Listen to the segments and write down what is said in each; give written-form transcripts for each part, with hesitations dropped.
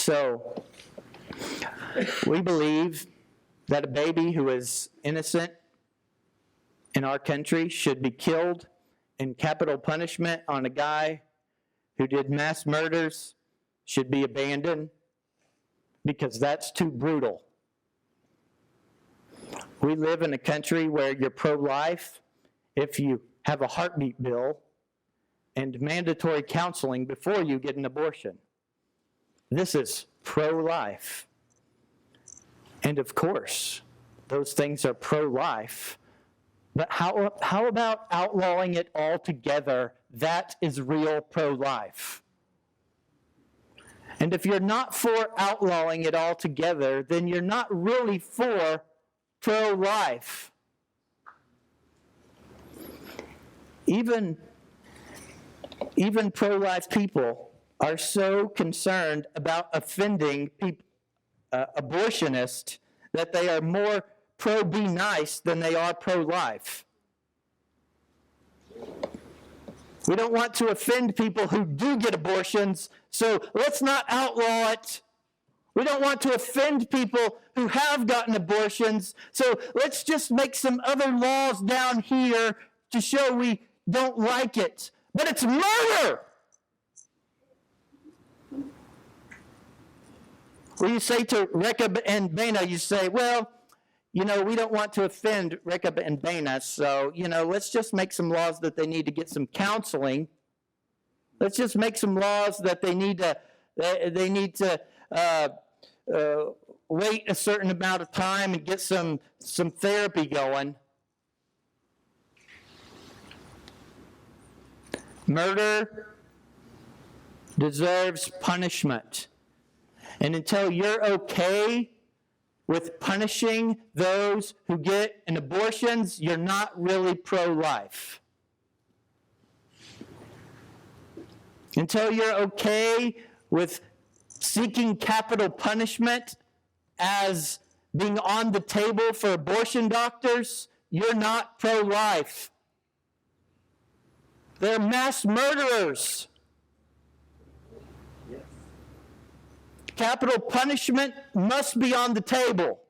So, we believe that a baby who is innocent in our country should be killed in capital punishment on a guy who did mass murders should be abandoned because that's too brutal. We live in a country where you're pro-life if you have a heartbeat bill and mandatory counseling before you get an abortion. This is pro-life. And of course, those things are pro-life. But how about outlawing it altogether? That is real pro-life. And if you're not for outlawing it altogether, then you're not really for pro-life. Even pro-life people are so concerned about offending abortionists that they are more pro-be nice than they are pro-life. We don't want to offend people who do get abortions, so let's not outlaw it. We don't want to offend people who have gotten abortions, so let's just make some other laws down here to show we don't like it. But it's murder! Well, you say to Rekha and Baina, you say, well, we don't want to offend Rekha and Baina, so, let's just make some laws that they need to get some counseling. Let's just make some laws that they need to wait a certain amount of time and get some therapy going. Murder deserves punishment. And until you're okay with punishing those who get an abortions, you're not really pro-life. Until you're okay with seeking capital punishment as being on the table for abortion doctors, you're not pro-life. They're mass murderers. Capital punishment must be on the table.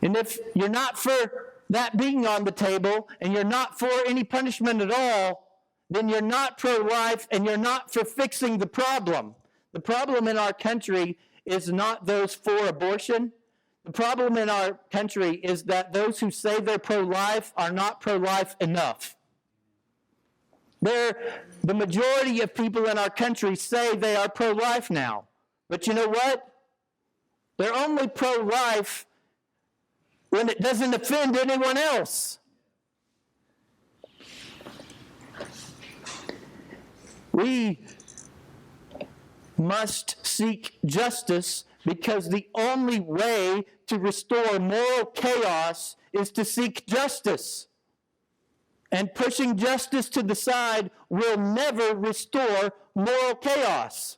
And if you're not for that being on the table, and you're not for any punishment at all, then you're not pro-life, and you're not for fixing the problem. The problem in our country is not those for abortion. The problem in our country is that those who say they're pro-life are not pro-life enough. The majority of people in our country say they are pro-life now. But you know what? They're only pro-life when it doesn't offend anyone else. We must seek justice because the only way to restore moral chaos is to seek justice. And pushing justice to the side will never restore moral chaos.